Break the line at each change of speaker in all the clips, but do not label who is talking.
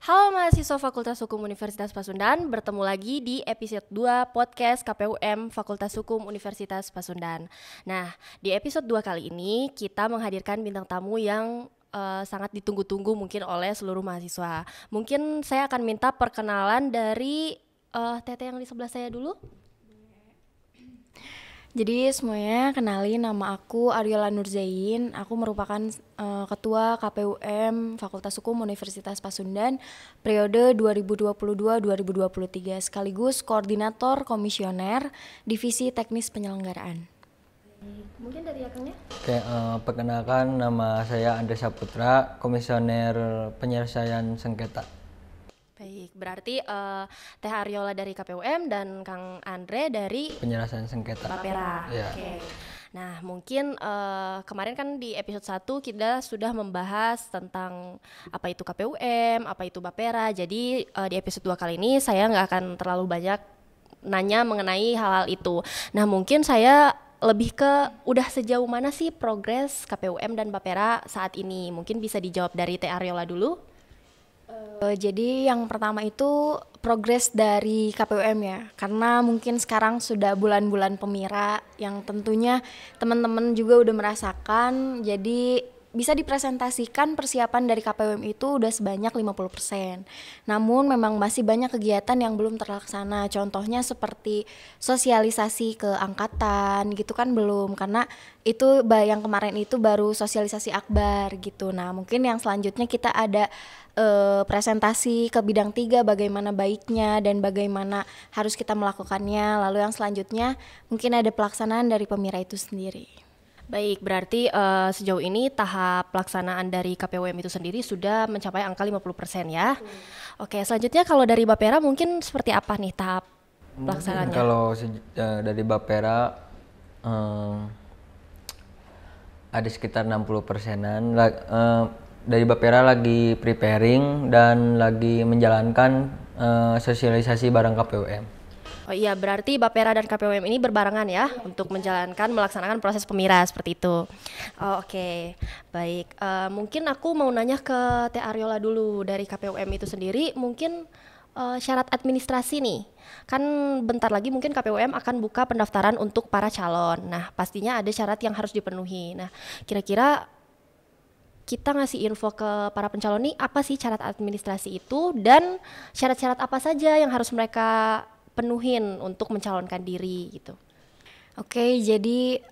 Halo mahasiswa Fakultas Hukum Universitas Pasundan, bertemu lagi di episode 2 podcast KPUM Fakultas Hukum Universitas Pasundan. Nah, di episode 2 kali ini kita menghadirkan bintang tamu yang sangat ditunggu-tunggu mungkin oleh seluruh mahasiswa. Mungkin saya akan minta perkenalan dari Tete yang di sebelah saya dulu.
Jadi semuanya kenalin, nama aku Aryola Nurzain. Aku merupakan ketua KPUM Fakultas Hukum Universitas Pasundan periode 2022-2023 sekaligus koordinator komisioner Divisi Teknis Penyelenggaraan.
Mungkin dari akangnya?
Oke, perkenalkan nama saya Andre Saputra, komisioner penyelesaian sengketa.
Baik, berarti Teh Aryola dari KPUM dan Kang Andre dari
Penyelesaian sengketa.
Bapera.
Ya.
Oke. Nah, mungkin kemarin kan di episode 1 kita sudah membahas tentang apa itu KPUM, apa itu Bapera. Jadi di episode 2 kali ini saya nggak akan terlalu banyak nanya mengenai hal-hal itu. Nah, mungkin saya lebih ke udah sejauh mana sih progres KPUM dan Bapera saat ini? Mungkin bisa dijawab dari Teh Aryola dulu.
Jadi yang pertama itu progres dari KPUM ya, karena mungkin sekarang sudah bulan-bulan pemira yang tentunya teman-teman juga udah merasakan, jadi bisa dipresentasikan persiapan dari KPUM itu udah sebanyak 50%. Namun memang masih banyak kegiatan yang belum terlaksana, contohnya seperti sosialisasi ke angkatan gitu kan belum, karena itu yang kemarin itu baru sosialisasi akbar gitu. Nah mungkin yang selanjutnya kita ada presentasi ke bidang 3 bagaimana baiknya dan bagaimana harus kita melakukannya. Lalu yang selanjutnya mungkin ada pelaksanaan dari pemira itu sendiri.
Baik, berarti sejauh ini tahap pelaksanaan dari KPUM itu sendiri sudah mencapai angka 50% ya. Oke, selanjutnya kalau dari Bapera mungkin seperti apa nih tahap pelaksanaannya?
Kalau dari Bapera ada sekitar 60%-an. Dari Bapera lagi preparing dan lagi menjalankan sosialisasi bareng KPUM.
Oh iya, berarti Bapera dan KPUM ini berbarengan ya untuk melaksanakan proses pemira seperti itu. Oh, oke. Baik, mungkin aku mau nanya ke Teh Aryola dulu dari KPUM itu sendiri, mungkin syarat administrasi nih. Kan bentar lagi mungkin KPUM akan buka pendaftaran untuk para calon. Nah, pastinya ada syarat yang harus dipenuhi. Nah, kira-kira kita ngasih info ke para pencalon nih apa sih syarat administrasi itu dan syarat-syarat apa saja yang harus mereka penuhin untuk mencalonkan diri gitu.
Oke, jadi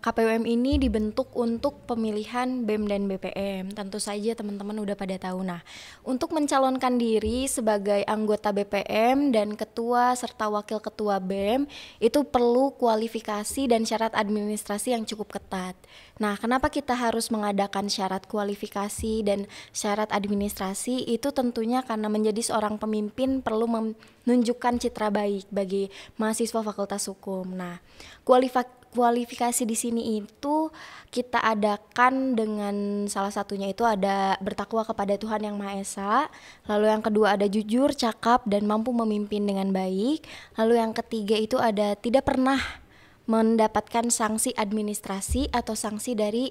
KPUM ini dibentuk untuk pemilihan BEM dan BPM. Tentu saja teman-teman udah pada tahu. Nah, untuk mencalonkan diri sebagai anggota BPM dan ketua serta wakil ketua BEM itu perlu kualifikasi dan syarat administrasi yang cukup ketat. Nah, kenapa kita harus mengadakan syarat kualifikasi dan syarat administrasi? Itu tentunya karena menjadi seorang pemimpin perlu menunjukkan citra baik bagi mahasiswa Fakultas Hukum. Nah, kualifikasi di sini itu kita adakan dengan salah satunya itu ada bertakwa kepada Tuhan Yang Maha Esa, lalu yang kedua ada jujur, cakap, dan mampu memimpin dengan baik, lalu yang ketiga itu ada tidak pernah mendapatkan sanksi administrasi atau sanksi dari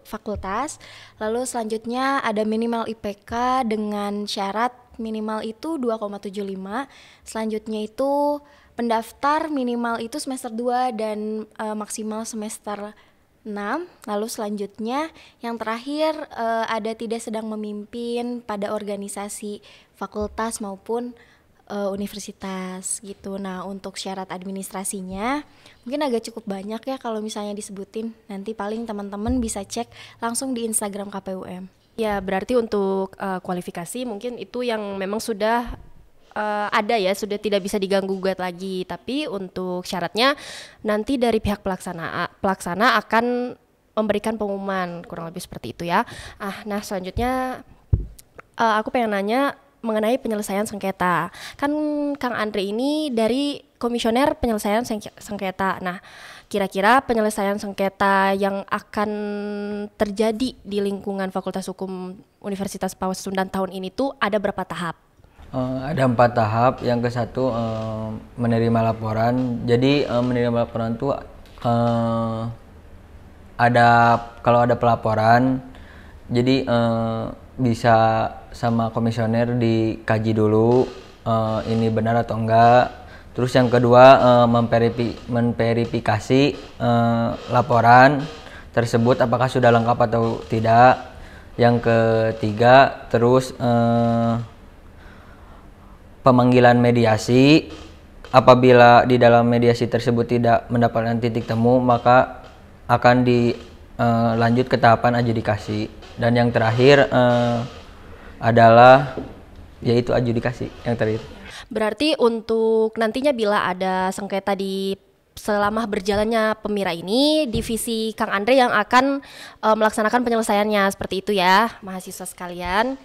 fakultas, lalu selanjutnya ada minimal IPK dengan syarat minimal itu 2,75, selanjutnya itu pendaftar minimal itu semester 2 dan maksimal semester 6. Lalu selanjutnya yang terakhir ada tidak sedang memimpin pada organisasi fakultas maupun universitas gitu. Nah, untuk syarat administrasinya mungkin agak cukup banyak ya kalau misalnya disebutin. Nanti paling teman-teman bisa cek langsung di Instagram KPUM.
Ya, berarti untuk kualifikasi mungkin itu yang memang sudah ada ya, sudah tidak bisa diganggu-gugat lagi. Tapi untuk syaratnya nanti dari pihak pelaksana akan memberikan pengumuman, kurang lebih seperti itu ya. Nah selanjutnya aku pengen nanya mengenai penyelesaian sengketa. Kan Kang Andre ini dari komisioner penyelesaian sengketa. Nah, kira-kira penyelesaian sengketa yang akan terjadi di lingkungan Fakultas Hukum Universitas Pasundan tahun ini tuh ada berapa tahap?
Ada 4 tahap. Yang ke-1 menerima laporan. Jadi menerima laporan itu kalau ada pelaporan, jadi bisa sama komisioner dikaji dulu ini benar atau enggak. Terus yang kedua memverifikasi laporan tersebut apakah sudah lengkap atau tidak. Yang ketiga terus pemanggilan mediasi. Apabila di dalam mediasi tersebut tidak mendapatkan titik temu, maka akan dilanjut ke tahapan adjudikasi. Dan yang terakhir adalah yaitu adjudikasi yang terakhir.
Berarti untuk nantinya bila ada sengketa selama berjalannya Pemira ini, divisi Kang Andre yang akan melaksanakan penyelesaiannya, seperti itu ya mahasiswa sekalian.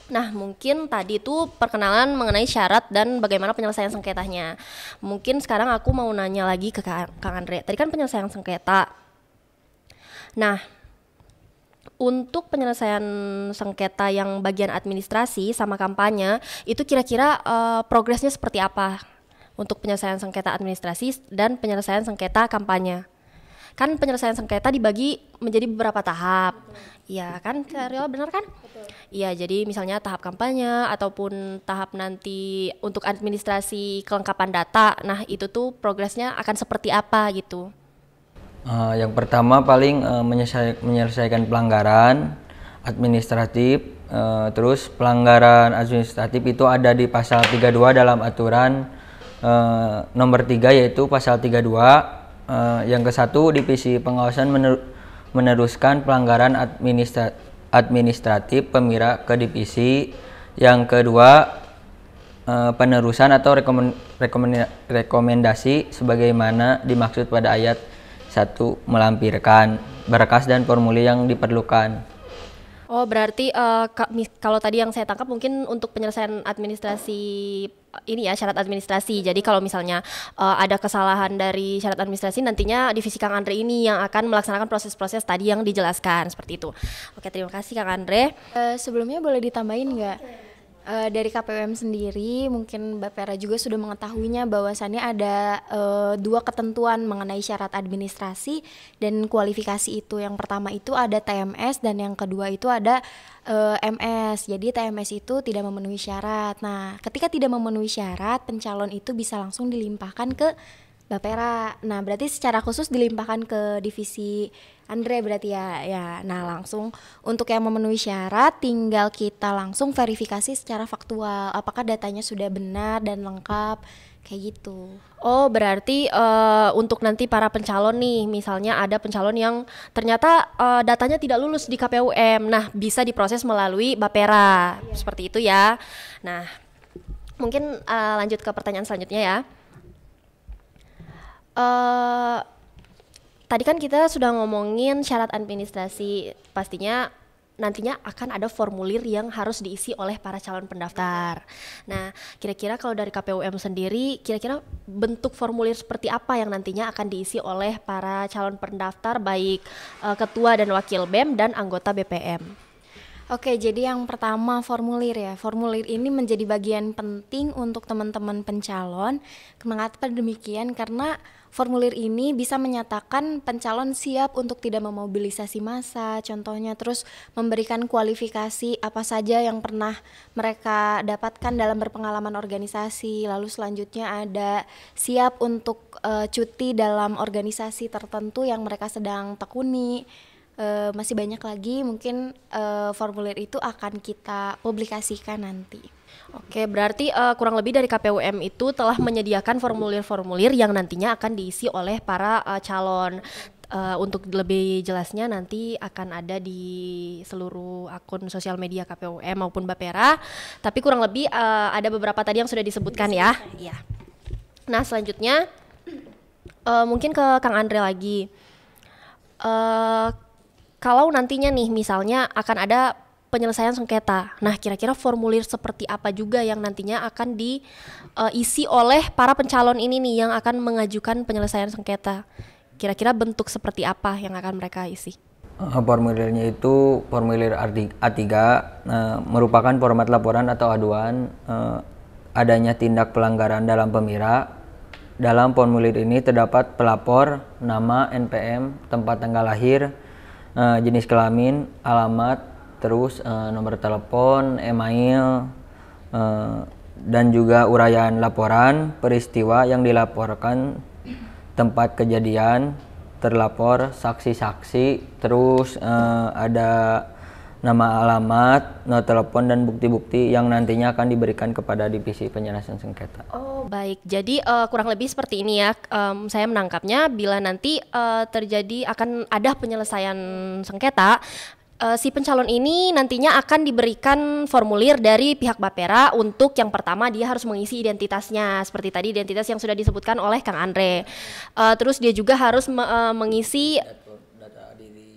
Nah, mungkin tadi itu perkenalan mengenai syarat dan bagaimana penyelesaian sengketanya. Mungkin sekarang aku mau nanya lagi ke Kang Andre. Tadi kan penyelesaian sengketa. Nah, untuk penyelesaian sengketa yang bagian administrasi sama kampanye, itu kira-kira progresnya seperti apa untuk penyelesaian sengketa administrasi dan penyelesaian sengketa kampanye? Kan penyelesaian sengketa dibagi menjadi beberapa tahap. Iya kan, Riola, benar kan? Iya, jadi misalnya tahap kampanye ataupun tahap nanti untuk administrasi kelengkapan data. Nah, itu tuh progresnya akan seperti apa gitu?
Yang pertama paling menyelesaikan pelanggaran administratif. Terus pelanggaran administratif itu ada di pasal 32 dalam aturan nomor 3, yaitu pasal 32. Yang ke-1, divisi pengawasan meneruskan pelanggaran administratif Pemira ke divisi. Yang kedua, penerusan atau rekomendasi sebagaimana dimaksud pada ayat 1, melampirkan berkas dan formulir yang diperlukan.
Oh, berarti kalau tadi yang saya tangkap mungkin untuk penyelesaian administrasi ini ya, syarat administrasi. Jadi kalau misalnya ada kesalahan dari syarat administrasi, nantinya divisi Kang Andre ini yang akan melaksanakan proses-proses tadi yang dijelaskan, seperti itu. Oke, terima kasih Kang Andre.
Sebelumnya boleh ditambahin nggak? Dari KPUM sendiri, mungkin Mbak Vera juga sudah mengetahuinya bahwasannya ada 2 ketentuan mengenai syarat administrasi dan kualifikasi itu. Yang pertama itu ada TMS dan yang kedua itu ada MS. Jadi TMS itu tidak memenuhi syarat. Nah, ketika tidak memenuhi syarat, pencalon itu bisa langsung dilimpahkan ke Mbak Vera. Nah, berarti secara khusus dilimpahkan ke divisi Andre berarti ya. Nah, langsung untuk yang memenuhi syarat tinggal kita langsung verifikasi secara faktual apakah datanya sudah benar dan lengkap kayak gitu.
Oh, berarti untuk nanti para pencalon nih, misalnya ada pencalon yang ternyata datanya tidak lulus di KPUM. Nah, bisa diproses melalui Bapera. Seperti itu ya. Nah, mungkin lanjut ke pertanyaan selanjutnya ya. Tadi kan kita sudah ngomongin syarat administrasi, pastinya nantinya akan ada formulir yang harus diisi oleh para calon pendaftar. Nah, kira-kira kalau dari KPUM sendiri, kira-kira bentuk formulir seperti apa yang nantinya akan diisi oleh para calon pendaftar, baik ketua dan wakil BEM dan anggota BPM?
Oke, jadi yang pertama formulir ya. Formulir ini menjadi bagian penting untuk teman-teman pencalon. Mengapa demikian? Karena formulir ini bisa menyatakan pencalon siap untuk tidak memobilisasi massa, contohnya, terus memberikan kualifikasi apa saja yang pernah mereka dapatkan dalam berpengalaman organisasi. Lalu selanjutnya ada siap untuk cuti dalam organisasi tertentu yang mereka sedang tekuni. Masih banyak lagi, mungkin formulir itu akan kita publikasikan nanti.
Oke, berarti kurang lebih dari KPUM itu telah menyediakan formulir-formulir yang nantinya akan diisi oleh para calon. Untuk lebih jelasnya nanti akan ada di seluruh akun sosial media KPUM maupun Bapera. Tapi kurang lebih ada beberapa tadi yang sudah disebutkan ya. Iya. Nah, selanjutnya mungkin ke Kang Andre lagi. Kalau nantinya nih misalnya akan ada penyelesaian sengketa, nah kira-kira formulir seperti apa juga yang nantinya akan diisi oleh para pencalon ini nih yang akan mengajukan penyelesaian sengketa? Kira-kira bentuk seperti apa yang akan mereka isi?
Formulirnya itu formulir A3, merupakan format laporan atau aduan adanya tindak pelanggaran dalam Pemira. Dalam formulir ini terdapat pelapor, nama, NPM, tempat tanggal lahir, jenis kelamin, alamat, terus nomor telepon, email, dan juga uraian laporan peristiwa yang dilaporkan, tempat kejadian, terlapor, saksi-saksi, terus ada nama, alamat, nomor telepon, dan bukti-bukti yang nantinya akan diberikan kepada divisi penyelesaian sengketa.
Oh baik, jadi kurang lebih seperti ini ya. Saya menangkapnya bila nanti terjadi akan ada penyelesaian sengketa, si pencalon ini nantinya akan diberikan formulir dari pihak Bapera. Untuk yang pertama dia harus mengisi identitasnya, seperti tadi identitas yang sudah disebutkan oleh Kang Andre. Terus dia juga harus mengisi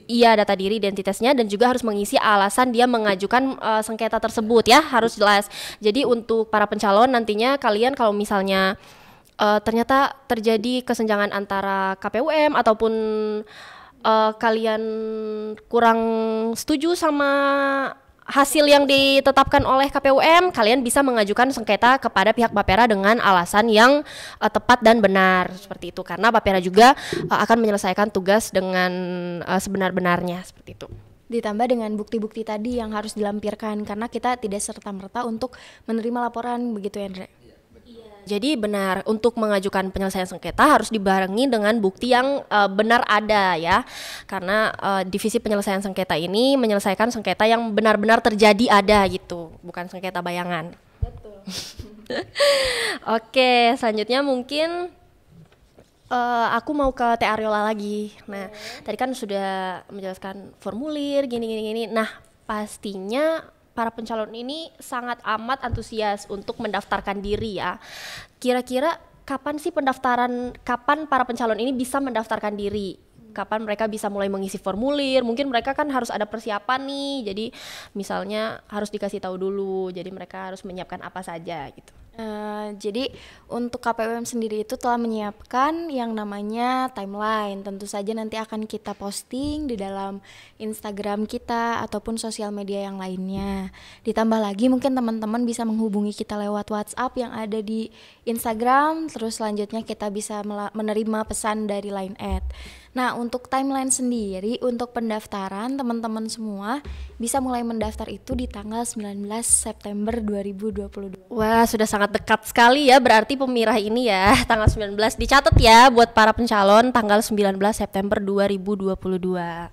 data diri identitasnya, dan juga harus mengisi alasan dia mengajukan sengketa tersebut ya, harus jelas. Jadi untuk para pencalon nantinya kalian kalau misalnya ternyata terjadi kesenjangan antara KPUM ataupun kalian kurang setuju sama hasil yang ditetapkan oleh KPUM, kalian bisa mengajukan sengketa kepada pihak Bapera dengan alasan yang tepat dan benar, seperti itu. Karena Bapera juga akan menyelesaikan tugas dengan sebenar-benarnya, seperti itu.
Ditambah dengan bukti-bukti tadi yang harus dilampirkan, karena kita tidak serta-merta untuk menerima laporan, begitu ya, Andre?
Jadi benar, untuk mengajukan penyelesaian sengketa harus dibarengi dengan bukti yang benar ada ya. Karena divisi penyelesaian sengketa ini menyelesaikan sengketa yang benar-benar terjadi ada gitu, bukan sengketa bayangan.
Betul.
Oke, selanjutnya mungkin aku mau ke Teh Ariola lagi. Nah, tadi kan sudah menjelaskan formulir gini. Nah, pastinya para pencalon ini sangat amat antusias untuk mendaftarkan diri ya. Kira-kira kapan sih kapan para pencalon ini bisa mendaftarkan diri? Kapan mereka bisa mulai mengisi formulir? Mungkin mereka kan harus ada persiapan nih. Jadi misalnya harus dikasih tahu dulu. Jadi mereka harus menyiapkan apa saja gitu.
Jadi untuk KPUM sendiri itu telah menyiapkan yang namanya timeline. Tentu saja nanti akan kita posting di dalam Instagram kita ataupun sosial media yang lainnya. Ditambah lagi mungkin teman-teman bisa menghubungi kita lewat WhatsApp yang ada di Instagram. Terus selanjutnya kita bisa menerima pesan dari Line @ Nah, untuk timeline sendiri untuk pendaftaran teman-teman semua bisa mulai mendaftar itu di tanggal 19 September 2022.
Wah, sudah sangat dekat sekali ya berarti pemirah ini ya. Tanggal 19 dicatat ya buat para pencalon, tanggal 19 September 2022.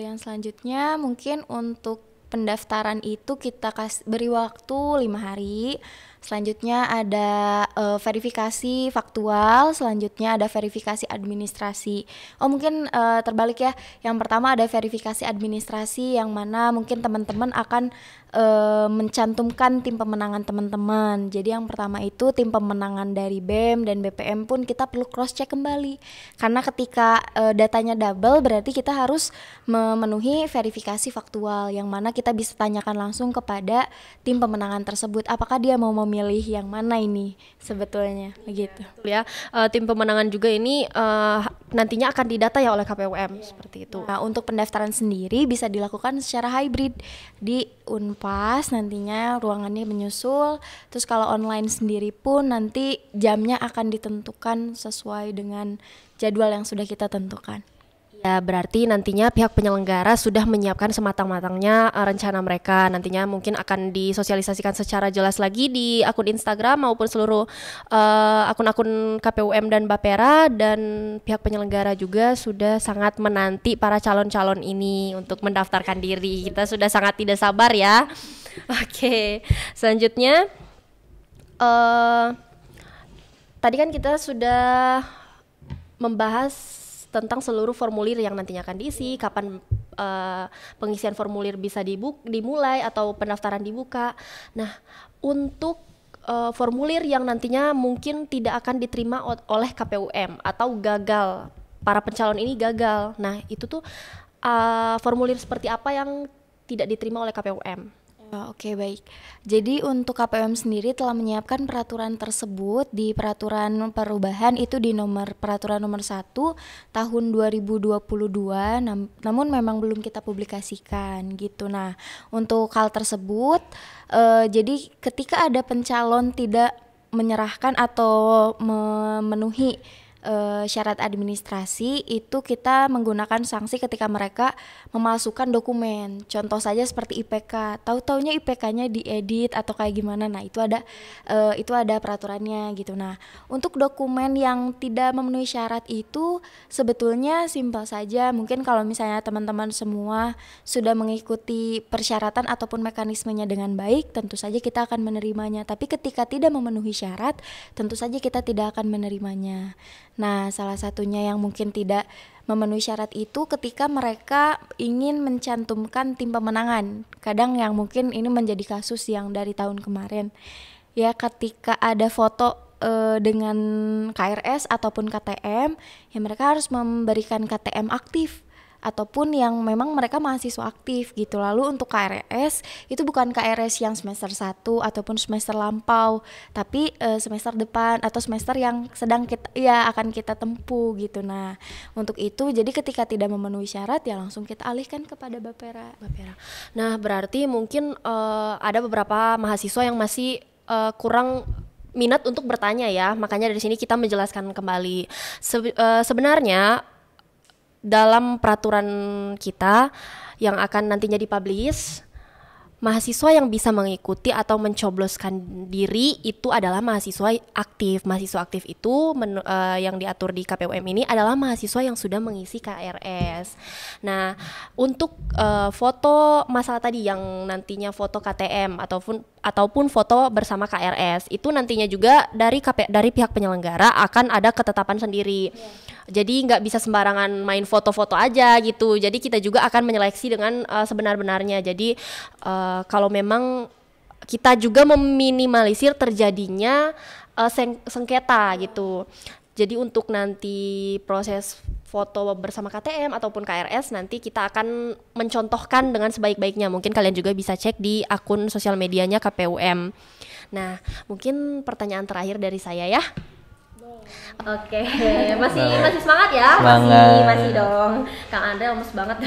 Yang selanjutnya mungkin untuk pendaftaran itu kita beri waktu 5 hari. Selanjutnya ada verifikasi faktual, selanjutnya ada verifikasi administrasi. Mungkin terbalik ya. Yang pertama ada verifikasi administrasi yang mana mungkin teman-teman akan mencantumkan tim pemenangan teman-teman. Jadi yang pertama itu tim pemenangan dari BEM dan BPM pun kita perlu cross check kembali. Karena ketika datanya double berarti kita harus memenuhi verifikasi faktual yang mana kita bisa tanyakan langsung kepada tim pemenangan tersebut apakah dia mau memilih yang mana ini sebetulnya begitu.
Ya, tim pemenangan juga ini nantinya akan didata ya oleh KPUM seperti itu.
Nah, untuk pendaftaran sendiri bisa dilakukan secara hybrid di Unpas, nantinya ruangannya menyusul. Terus kalau online sendiri pun nanti jamnya akan ditentukan sesuai dengan jadwal yang sudah kita tentukan.
Ya, berarti nantinya pihak penyelenggara sudah menyiapkan sematang-matangnya rencana mereka. Nantinya mungkin akan disosialisasikan secara jelas lagi di akun Instagram maupun seluruh akun-akun KPUM dan Bapera, dan pihak penyelenggara juga sudah sangat menanti para calon-calon ini untuk mendaftarkan diri. Kita sudah sangat tidak sabar ya. Oke, selanjutnya tadi kan kita sudah membahas tentang seluruh formulir yang nantinya akan diisi, kapan pengisian formulir bisa dimulai atau pendaftaran dibuka. Nah, untuk formulir yang nantinya mungkin tidak akan diterima oleh KPUM atau gagal, para pencalon ini gagal. Nah, itu tuh formulir seperti apa yang tidak diterima oleh KPUM?
Oke, baik. Jadi untuk KPUM sendiri telah menyiapkan peraturan tersebut di peraturan perubahan itu di peraturan nomor 1 tahun 2022, namun memang belum kita publikasikan gitu. Nah, untuk hal tersebut jadi ketika ada pencalon tidak menyerahkan atau memenuhi syarat administrasi itu kita menggunakan sanksi ketika mereka memalsukan dokumen. Contoh saja seperti IPK, tahu-taunya IPK-nya diedit atau kayak gimana. Nah, itu ada peraturannya gitu. Nah, untuk dokumen yang tidak memenuhi syarat itu sebetulnya simpel saja. Mungkin kalau misalnya teman-teman semua sudah mengikuti persyaratan ataupun mekanismenya dengan baik, tentu saja kita akan menerimanya. Tapi ketika tidak memenuhi syarat, tentu saja kita tidak akan menerimanya. Nah, salah satunya yang mungkin tidak memenuhi syarat itu ketika mereka ingin mencantumkan tim pemenangan. Kadang yang mungkin ini menjadi kasus yang dari tahun kemarin. Ya, ketika ada foto dengan KRS ataupun KTM, ya mereka harus memberikan KTM aktif ataupun yang memang mereka mahasiswa aktif gitu. Lalu untuk KRS itu bukan KRS yang semester 1 ataupun semester lampau, tapi semester depan atau semester yang sedang akan kita tempuh gitu. Nah, untuk itu jadi ketika tidak memenuhi syarat ya langsung kita alihkan kepada Bapera.
Nah, berarti mungkin ada beberapa mahasiswa yang masih kurang minat untuk bertanya ya. Makanya dari sini kita menjelaskan kembali. Sebenarnya dalam peraturan kita yang akan nantinya dipublish, mahasiswa yang bisa mengikuti atau mencobloskan diri itu adalah mahasiswa aktif. Mahasiswa aktif itu yang diatur di KPUM ini adalah mahasiswa yang sudah mengisi KRS. Nah, untuk foto masalah tadi yang nantinya foto KTM ataupun foto bersama KRS itu nantinya juga dari pihak penyelenggara akan ada ketetapan sendiri. Jadi nggak bisa sembarangan main foto-foto aja gitu. Jadi kita juga akan menyeleksi dengan sebenar-benarnya. Jadi kalau memang kita juga meminimalisir terjadinya sengketa gitu. Jadi untuk nanti proses foto bersama KTM ataupun KRS nanti kita akan mencontohkan dengan sebaik-baiknya. Mungkin kalian juga bisa cek di akun sosial medianya KPUM. Nah, mungkin pertanyaan terakhir dari saya ya. Oke, masih semangat ya?
Semangat.
Masih dong. Kang Andre lemes banget.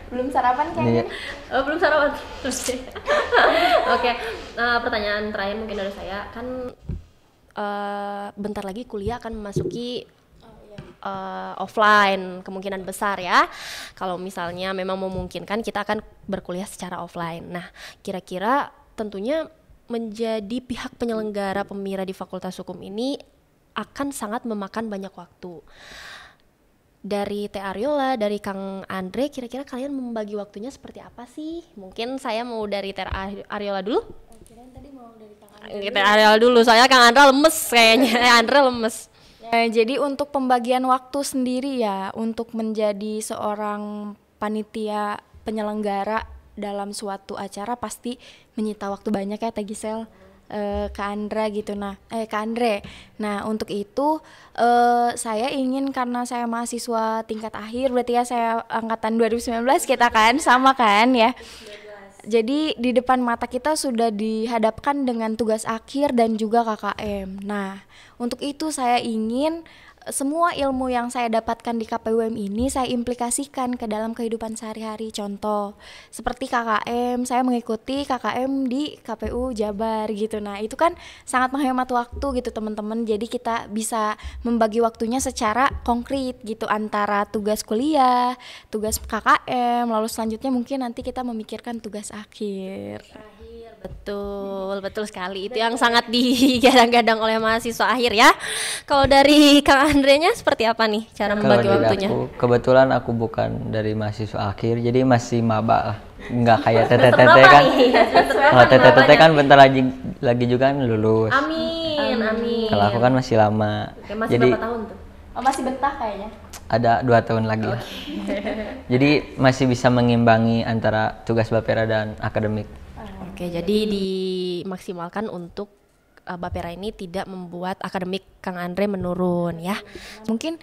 Belum sarapan kayaknya.
Belum sarapan. Oke, pertanyaan terakhir mungkin dari saya kan bentar lagi kuliah akan memasuki offline kemungkinan besar ya. Kalau misalnya memang memungkinkan kita akan berkuliah secara offline. Nah, kira-kira tentunya menjadi pihak penyelenggara Pemira di Fakultas Hukum ini akan sangat memakan banyak waktu. Dari Teh Ariola, dari Kang Andre, kira-kira kalian membagi waktunya seperti apa sih? Mungkin saya mau dari Teh Ariola dulu.
Tadi mau dari Kang Andre.
Teh Ariola dulu, soalnya Kang Andre lemes kayaknya. Andre lemes.
Jadi untuk pembagian waktu sendiri ya, untuk menjadi seorang panitia penyelenggara dalam suatu acara pasti menyita waktu banyak ya Teh Gisel. Kak Andra gitu. Kak Andre. Nah, untuk itu saya ingin, karena saya mahasiswa tingkat akhir, berarti ya saya angkatan 2019 kita kan, sama kan ya. Jadi di depan mata kita sudah dihadapkan dengan tugas akhir dan juga KKM. Nah, untuk itu saya ingin semua ilmu yang saya dapatkan di KPUM ini saya implikasikan ke dalam kehidupan sehari-hari. Contoh seperti KKM, saya mengikuti KKM di KPU Jabar gitu. Nah, itu kan sangat menghemat waktu gitu teman-teman. Jadi kita bisa membagi waktunya secara konkret gitu, antara tugas kuliah, tugas KKM, lalu selanjutnya mungkin nanti kita memikirkan tugas akhir.
Betul sekali. Itu yang sangat digadang-gadang oleh mahasiswa akhir ya. Kalau dari Kang Andre-nya seperti apa nih cara membagi waktunya?
Kebetulan aku bukan dari mahasiswa akhir, jadi masih maba lah. Nggak kayak teteh-teteh kan. Kalau teteh-teteh kan bentar lagi juga kan lulus.
Amin.
Kalau aku kan masih lama.
Oke, masih
jadi
berapa tahun tuh?
Masih betah kayaknya.
Ada 2 tahun lagi. Jadi masih bisa mengimbangi antara tugas Bapera dan akademik.
Oke, jadi dimaksimalkan untuk Bapera ini tidak membuat akademik Kang Andre menurun ya.
Mungkin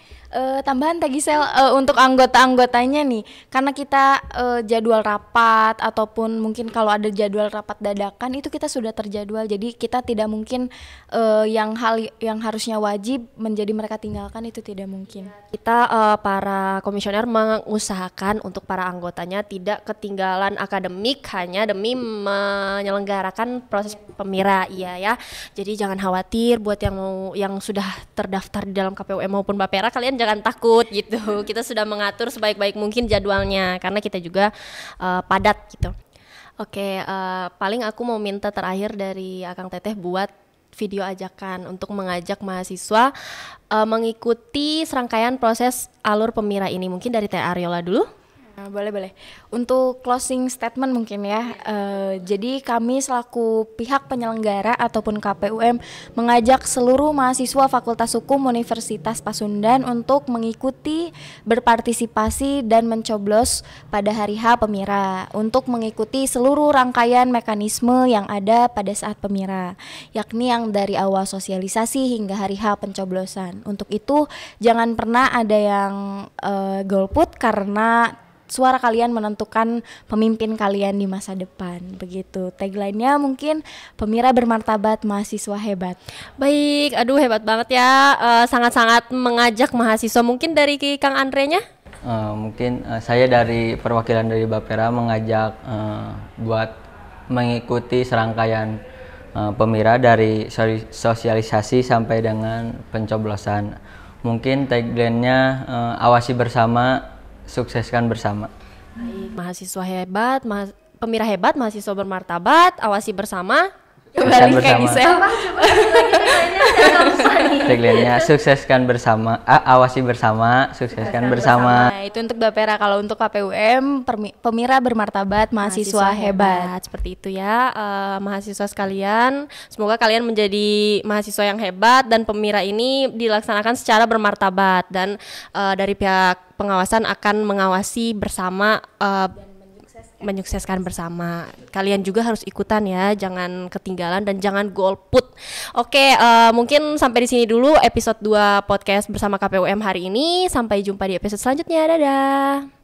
tambahan Teh Gisel untuk anggota-anggotanya nih, karena kita jadwal rapat ataupun mungkin kalau ada jadwal rapat dadakan itu kita sudah terjadwal, jadi kita tidak mungkin hal yang harusnya wajib menjadi mereka tinggalkan, itu tidak mungkin.
Kita para komisioner mengusahakan untuk para anggotanya tidak ketinggalan akademik hanya demi menyelenggarakan proses Pemira, iya ya. Jadi jangan khawatir buat yang sudah terdaftar di dalam KPUM maupun Bapera, kalian jangan takut gitu. Kita sudah mengatur sebaik-baik mungkin jadwalnya karena kita juga padat gitu. Oke, paling aku mau minta terakhir dari Akang Teteh buat video ajakan untuk mengajak mahasiswa mengikuti serangkaian proses alur Pemira ini. Mungkin dari Teh Ariola dulu.
Nah, boleh. Untuk closing statement mungkin ya. Jadi kami selaku pihak penyelenggara ataupun KPUM mengajak seluruh mahasiswa Fakultas Hukum Universitas Pasundan untuk mengikuti, berpartisipasi dan mencoblos pada hari H Pemira untuk mengikuti seluruh rangkaian mekanisme yang ada pada saat Pemira, yakni yang dari awal sosialisasi hingga hari H pencoblosan. Untuk itu jangan pernah ada yang golput karena suara kalian menentukan pemimpin kalian di masa depan. Begitu tagline-nya, mungkin Pemira bermartabat, mahasiswa hebat.
Baik, aduh hebat banget ya, sangat-sangat mengajak mahasiswa. Mungkin dari Kang Andre-nya?
Mungkin saya dari perwakilan dari Bapera mengajak buat mengikuti serangkaian Pemira dari sosialisasi sampai dengan pencoblosan. Mungkin tagline-nya awasi bersama, sukseskan bersama.
Baik, mahasiswa hebat, Pemira hebat, mahasiswa bermartabat, awasi bersama.
Sukseskan bersama. Tagline-nya sukseskan bersama, awasi bersama, sukseskan bersama.
Nah, itu untuk Bapera. Kalau untuk KPUM, Pemira bermartabat, mahasiswa hebat.
Seperti itu ya, mahasiswa sekalian. Semoga kalian menjadi mahasiswa yang hebat dan Pemira ini dilaksanakan secara bermartabat dan dari pihak pengawasan akan mengawasi bersama menyukseskan bersama. Kalian juga harus ikutan ya, jangan ketinggalan dan jangan golput. Oke, mungkin sampai di sini dulu episode 2 podcast bersama KPUM hari ini. Sampai jumpa di episode selanjutnya. Dadah.